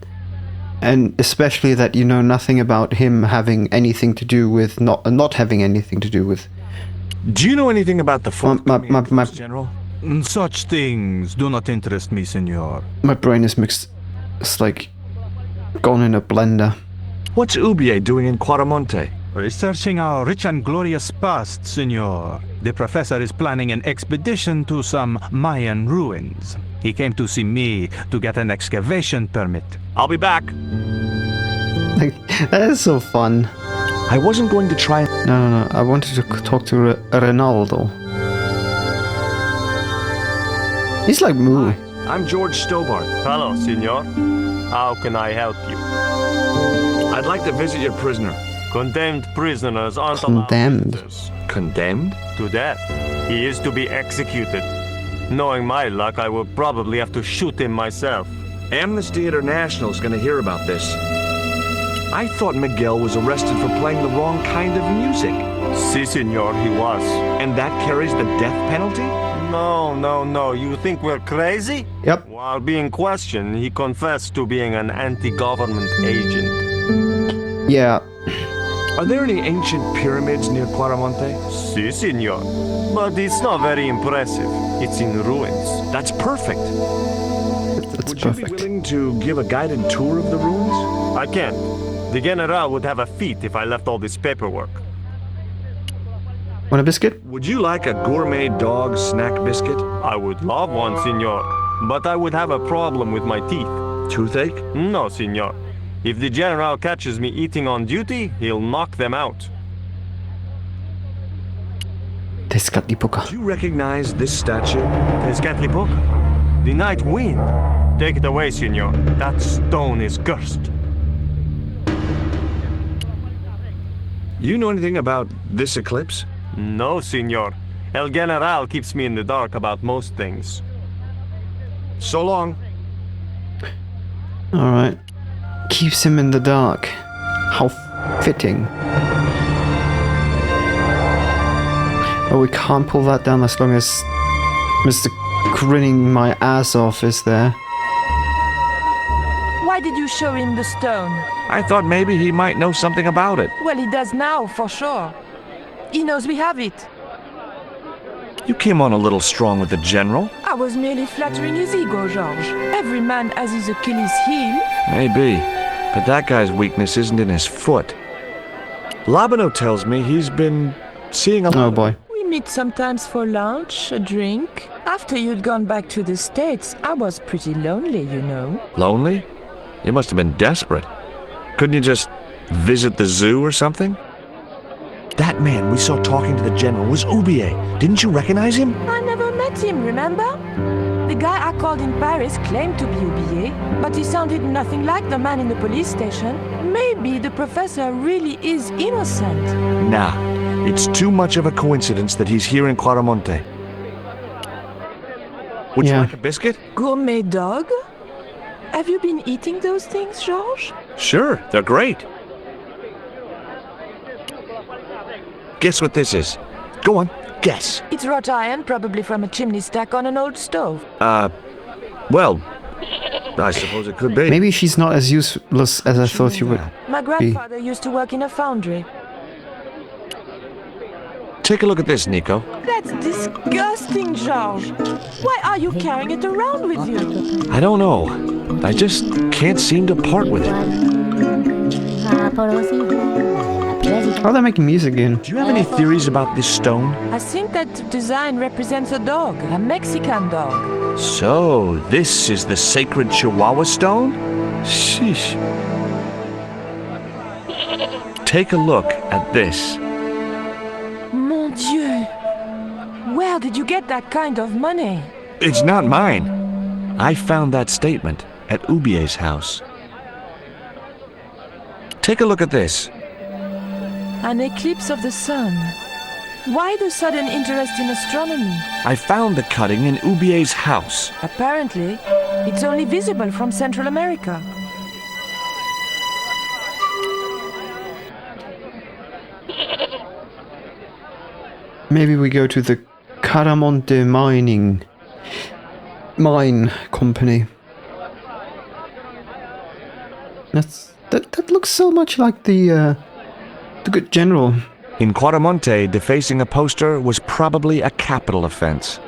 And especially that you know nothing about him having anything to do with not having anything to do with. Do you know anything about the forthcoming General? Such things do not interest me, senor. My brain is mixed. It's like gone in a blender. What's Ubier doing in Quaramonte? Researching our rich and glorious past, senor. The professor is planning an expedition to some Mayan ruins. He came to see me to get an excavation permit. I'll be back. Like, that is so fun. I wasn't going to try. No. I wanted to talk to Ronaldo. He's like Moo. Hi, I'm George Stobart. Hello, senor. How can I help you? I'd like to visit your prisoner. Condemned prisoners aren't Condemned? allowed visitors. Condemned? To death. He is to be executed. Knowing my luck, I will probably have to shoot him myself. Amnesty International's gonna hear about this. I thought Miguel was arrested for playing the wrong kind of music. Si, senor, he was. And that carries the death penalty? No. You think we're crazy? Yep. While being questioned, he confessed to being an anti-government agent. Yeah. Are there any ancient pyramids near Quaramonte? Si, senor. But it's not very impressive. It's in ruins. That's perfect. That's Would perfect. you be willing to give a guided tour of the ruins? I can't. The General would have a fit if I left all this paperwork. Want a biscuit? Would you like a gourmet dog snack biscuit? I would love one, senor. But I would have a problem with my teeth. Toothache? No, senor. If the General catches me eating on duty, he'll knock them out. Tezcatlipoca. Do you recognize this statue? Tezcatlipoca? The night wind. Take it away, senor. That stone is cursed. You know anything about this eclipse? No, senor. El General keeps me in the dark about most things. So long. Alright. Keeps him in the dark. How fitting. Oh, we can't pull that down as long as Mr. Grinning my ass off is there. Why did you show him the stone? I thought maybe he might know something about it. Well, he does now, for sure. He knows we have it. You came on a little strong with the General. I was merely flattering his ego, Georges. Every man has his Achilles heel. Maybe, but that guy's weakness isn't in his foot. Labano tells me he's been seeing a lot. Oh boy. We meet sometimes for lunch, a drink. After you'd gone back to the States, I was pretty lonely, you know. Lonely? You must have been desperate. Couldn't you just visit the zoo or something? That man we saw talking to the General was Ubier. Didn't you recognize him? I never met him, remember? The guy I called in Paris claimed to be Ubier, but he sounded nothing like the man in the police station. Maybe the professor really is innocent. Nah, it's too much of a coincidence that he's here in Quaramonte. Would you like a biscuit? Gourmet dog? Have you been eating those things, Georges? Sure, they're great. Guess what this is? Go on, guess. It's wrought iron, probably from a chimney stack on an old stove. Well, I suppose it could be. Maybe she's not as useless as I thought you would My grandfather used to work in a foundry. Take a look at this, Nico. That's disgusting, George. Why are you carrying it around with you? I don't know. I just can't seem to part with it. Oh, they're making music again. Do you have any theories about this stone? I think that design represents a dog, a Mexican dog. So, this is the sacred Chihuahua stone? Sheesh. Take a look at this. Mon Dieu! Where did you get that kind of money? It's not mine. I found that statement at Ubier's house. Take a look at this. An eclipse of the sun. Why the sudden interest in astronomy? I found the cutting in Ubier's house. Apparently, it's only visible from Central America. Maybe we go to the Quaramonte mine company. That looks so much like the good general. In Quaramonte, defacing a poster was probably a capital offense.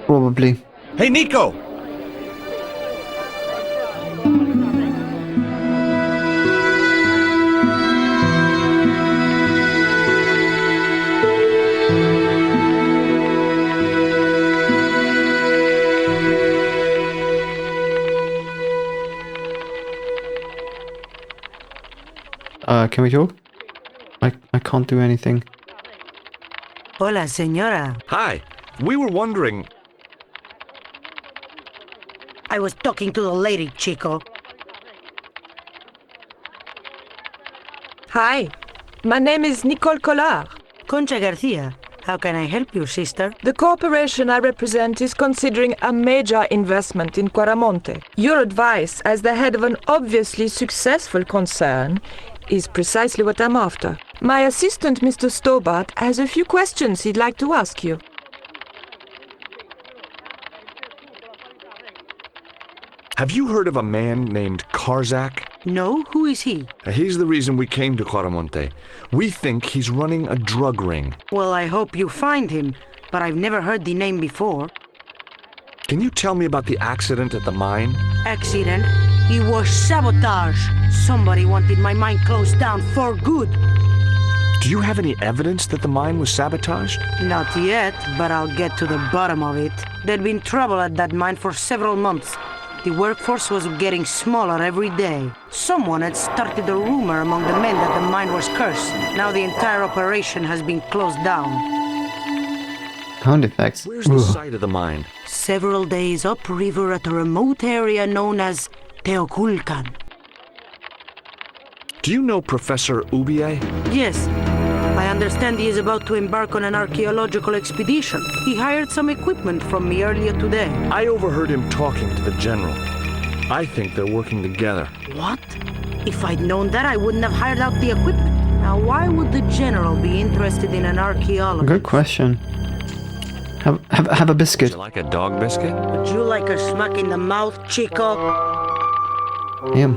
Probably. Hey, Nico! Can we talk? I can't do anything. Hola, señora. Hi. We were wondering... I was talking to the lady, Chico. Hi, my name is Nicole Collard. Concha Garcia. How can I help you, sister? The corporation I represent is considering a major investment in Quaramonte. Your advice, as the head of an obviously successful concern, is precisely what I'm after. My assistant, Mr. Stobart, has a few questions he'd like to ask you. Have you heard of a man named Karzak? No? Who is he? He's the reason we came to Quaramonte. We think he's running a drug ring. Well, I hope you find him, but I've never heard the name before. Can you tell me about the accident at the mine? Accident? It was sabotage. Somebody wanted my mine closed down for good. Do you have any evidence that the mine was sabotaged? Not yet, but I'll get to the bottom of it. There'd been trouble at that mine for several months. The workforce was getting smaller every day. Someone had started a rumor among the men that the mine was cursed. Now the entire operation has been closed down. Sound effects. Where's the site of the mine? Several days upriver at a remote area known as Teoculcan. Do you know Professor Ubier? Yes. I understand he is about to embark on an archaeological expedition. He hired some equipment from me earlier today. I overheard him talking to the general. I think they're working together. What? If I'd known that, I wouldn't have hired out the equipment. Now, why would the general be interested in an archaeologist? Good question. Have a biscuit. Would you like a dog biscuit? Would you like a smack in the mouth, Chico? Yeah.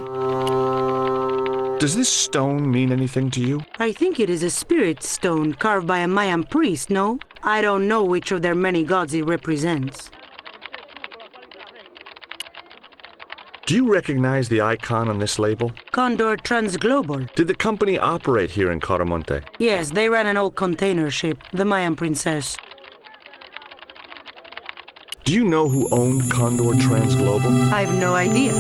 Does this stone mean anything to you? I think it is a spirit stone carved by a Mayan priest, no? I don't know which of their many gods it represents. Do you recognize the icon on this label? Condor Transglobal. Did the company operate here in Quaramonte? Yes, they ran an old container ship, the Mayan Princess. Do you know who owned Condor Transglobal? I have no idea.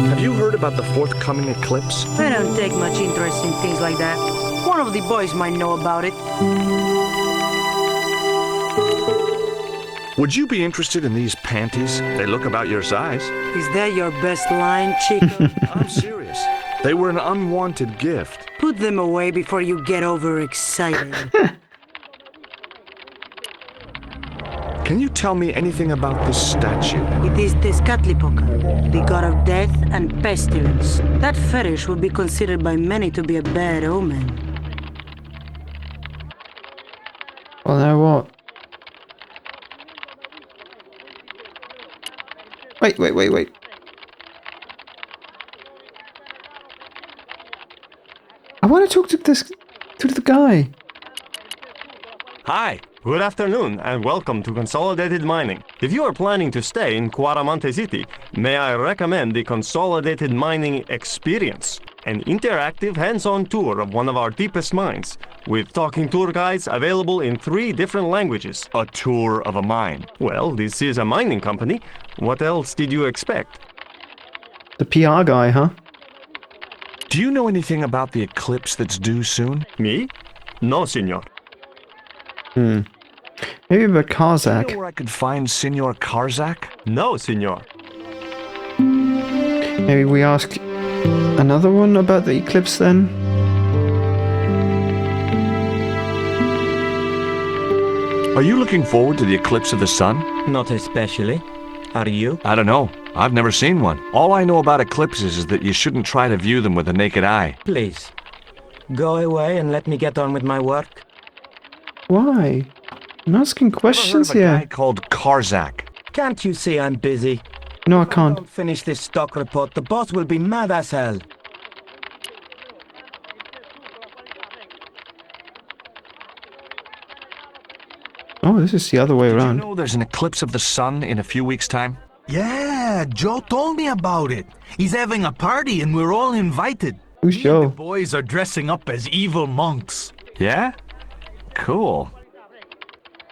Have you heard about the forthcoming eclipse? I don't take much interest in things like that. One of the boys might know about it. Would you be interested in these panties? They look about your size. Is that your best line, Chico? I'm serious. They were an unwanted gift. Put them away before you get overexcited. Can you tell me anything about this statue? It is Tezcatlipoca, the god of death and pestilence. That fetish would be considered by many to be a bad omen. Well, now what? Wait. I want to talk to the guy. Hi, good afternoon, and welcome to Consolidated Mining. If you are planning to stay in Quaramonte City, may I recommend the Consolidated Mining Experience, an interactive hands-on tour of one of our deepest mines, with talking tour guides available in 3 different languages. A tour of a mine. Well, this is a mining company. What else did you expect? The PR guy, huh? Do you know anything about the eclipse that's due soon? Me? No, senor. Maybe about Karzak. Do you know where I could find Senor Karzak? No, senor. Maybe we ask another one about the eclipse then? Are you looking forward to the eclipse of the sun? Not especially. Are you? I don't know. I've never seen one. All I know about eclipses is that you shouldn't try to view them with the naked eye. Please, go away and let me get on with my work. Why? I'm asking questions I've heard of a here. guy called Karzak. Can't you see I'm busy? No, I can't. Don't finish this stock report. The boss will be mad as hell. Oh, this is the other way Did around. you know there's an eclipse of the sun in a few weeks' time? Yeah, Joe told me about it. He's having a party and we're all invited. Who's Joe? The boys are dressing up as evil monks. Yeah? Cool.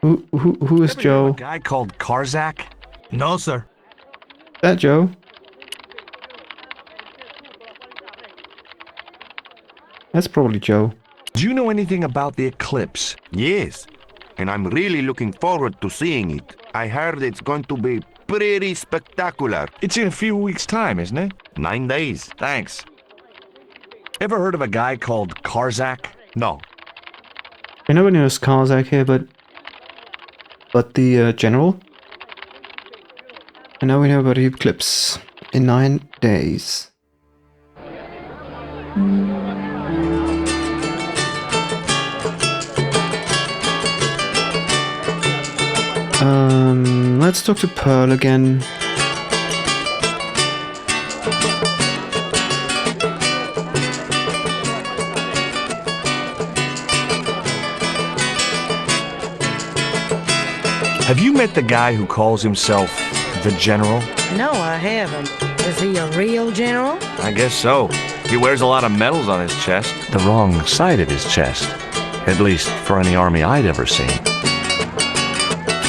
Who is Ever hear of Joe? A guy called Karzak? No, sir. That Joe? That's probably Joe. Do you know anything about the eclipse? Yes, and I'm really looking forward to seeing it. I heard it's going to be pretty spectacular. It's in a few weeks' time, isn't it? 9 days. Thanks. Ever heard of a guy called Karzak? No. I know knows Karzak here, but the general? And now we know about the eclipse in 9 days. Let's talk to Pearl again. Have you met the guy who calls himself the General? No, I haven't. Is he a real general? I guess so. He wears a lot of medals on his chest. The wrong side of his chest. At least for any army I'd ever seen.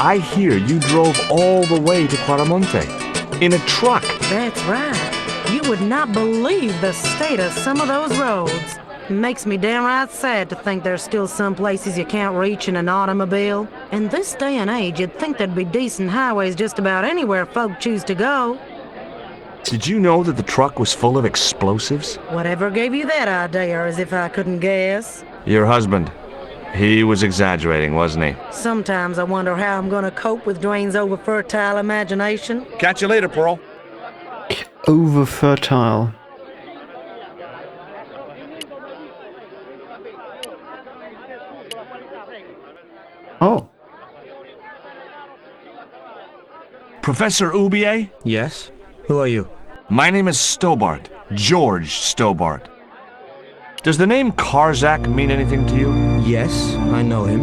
I hear you drove all the way to Quaramonte. In a truck. That's right. You would not believe the state of some of those roads. Makes me downright sad to think there's still some places you can't reach in an automobile. In this day and age, you'd think there'd be decent highways just about anywhere folk choose to go. Did you know that the truck was full of explosives? Whatever gave you that idea, as if I couldn't guess? Your husband. He was exaggerating, wasn't he? Sometimes I wonder how I'm gonna cope with Dwayne's over-fertile imagination. Catch you later, Pearl. Over-fertile. Oh. Professor Ubier? Yes? Who are you? My name is Stobart. George Stobart. Does the name Karzak mean anything to you? Yes, I know him.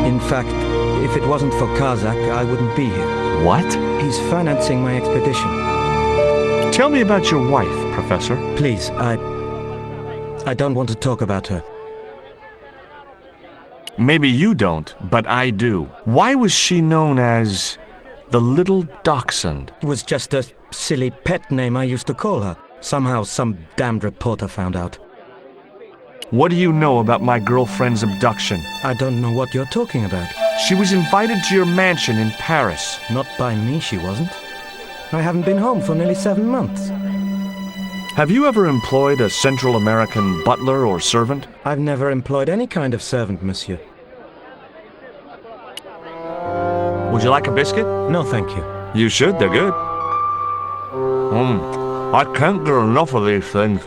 In fact, if it wasn't for Karzak, I wouldn't be here. What? He's financing my expedition. Tell me about your wife, Professor. Please, I don't want to talk about her. Maybe you don't, but I do. Why was she known as the Little Dachshund? It was just a silly pet name I used to call her. Somehow some damned reporter found out. What do you know about my girlfriend's abduction? I don't know what you're talking about. She was invited to your mansion in Paris. Not by me, she wasn't. I haven't been home for nearly 7 months. Have you ever employed a Central American butler or servant? I've never employed any kind of servant, monsieur. Would you like a biscuit? No, thank you. You should, they're good. I can't get enough of these things.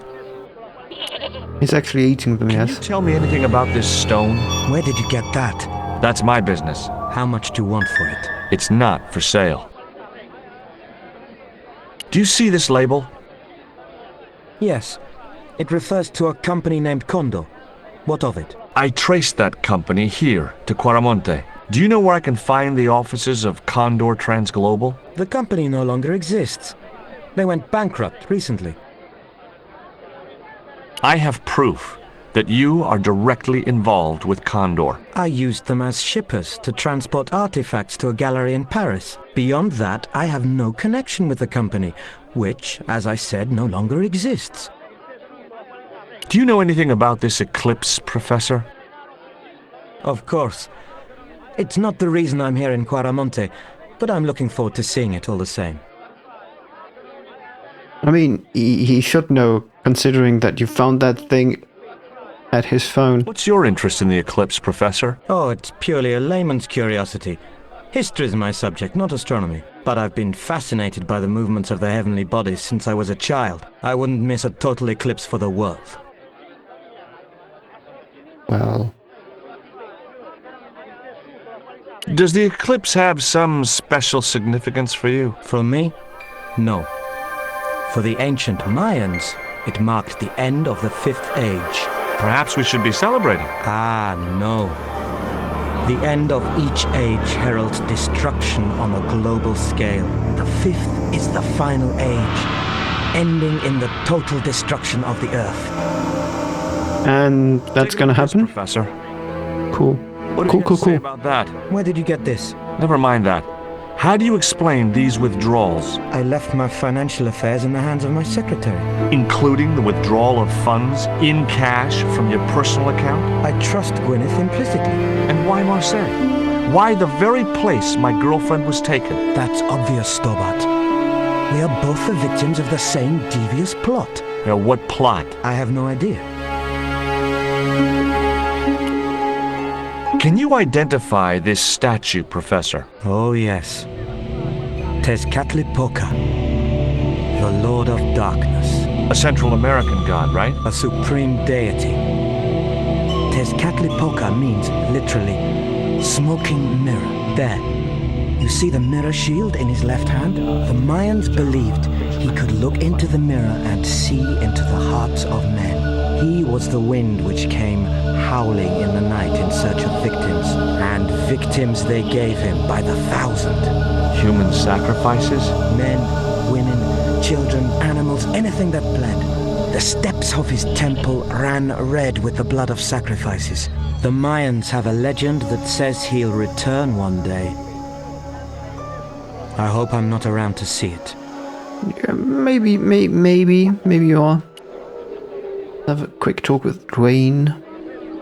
He's actually eating them, Can yes. you tell me anything about this stone? Where did you get that? That's my business. How much do you want for it? It's not for sale. Do you see this label? Yes. It refers to a company named Condor. What of it? I traced that company here to Quaramonte. Do you know where I can find the offices of Condor Transglobal? The company no longer exists. They went bankrupt recently. I have proof that you are directly involved with Condor. I used them as shippers to transport artifacts to a gallery in Paris. Beyond that, I have no connection with the company, which, as I said, no longer exists. Do you know anything about this eclipse, Professor? Of course. It's not the reason I'm here in Quaramonte, but I'm looking forward to seeing it all the same. I mean, he should know, considering that you found that thing at his phone. What's your interest in the eclipse, Professor? Oh, it's purely a layman's curiosity. History is my subject, not astronomy. But I've been fascinated by the movements of the heavenly bodies since I was a child. I wouldn't miss a total eclipse for the world. Well... Does the eclipse have some special significance for you? For me? No. For the ancient Mayans, it marked the end of the Fifth Age. Perhaps we should be celebrating. Ah, no. The end of each age heralds destruction on a global scale. The fifth is the final age, ending in the total destruction of the Earth. And that's gonna happen? Professor. Cool. What Cool, did you cool, say cool. about that? Where did you get this? Never mind that. How do you explain these withdrawals? I left my financial affairs in the hands of my secretary. Including the withdrawal of funds in cash from your personal account? I trust Gwyneth implicitly. And why Marseille? Why the very place my girlfriend was taken? That's obvious, Stobart. We are both the victims of the same devious plot. What plot? I have no idea. Can you identify this statue, Professor? Oh, yes. Tezcatlipoca, the Lord of Darkness. A Central American god, right? A supreme deity. Tezcatlipoca means, literally, smoking mirror. There. You see the mirror shield in his left hand? The Mayans believed he could look into the mirror and see into the hearts of men. He was the wind which came howling in the night in search of victims, and victims they gave him by the thousand. Human sacrifices? Men, women, children, animals, anything that bled. The steps of his temple ran red with the blood of sacrifices. The Mayans have a legend that says he'll return one day. I hope I'm not around to see it. Yeah, maybe you are. Have a quick talk with Dwayne.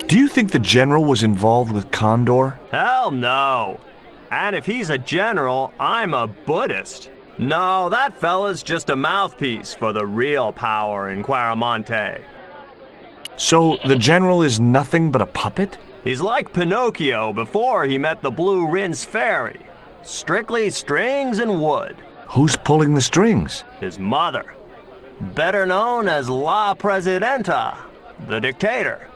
Do you think the general was involved with Condor? Hell no. And if he's a general, I'm a Buddhist. No, that fella's just a mouthpiece for the real power in Quaramonte. So the general is nothing but a puppet? He's like Pinocchio before he met the Blue Rinse Fairy. Strictly strings and wood. Who's pulling the strings? His mother. Better known as La Presidenta, the dictator.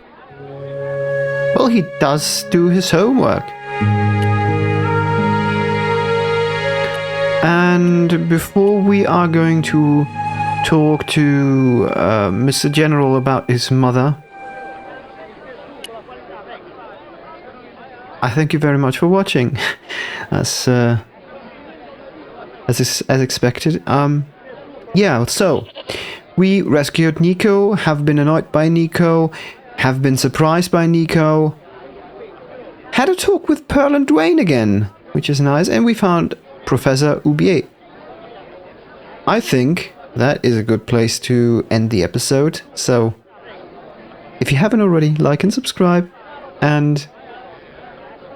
Well, he does do his homework. And before we are going to talk to Mr. General about his mother, I thank you very much for watching. As expected. Yeah, so we rescued Nico, have been annoyed by Nico, have been surprised by Nico, had a talk with Pearl and Dwayne again, which is nice, and we found Professor Oubier. I think that is a good place to end the episode, so if you haven't already, like and subscribe, and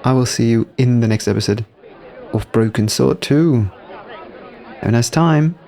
I will see you in the next episode of Broken Sword 2. Have a nice time.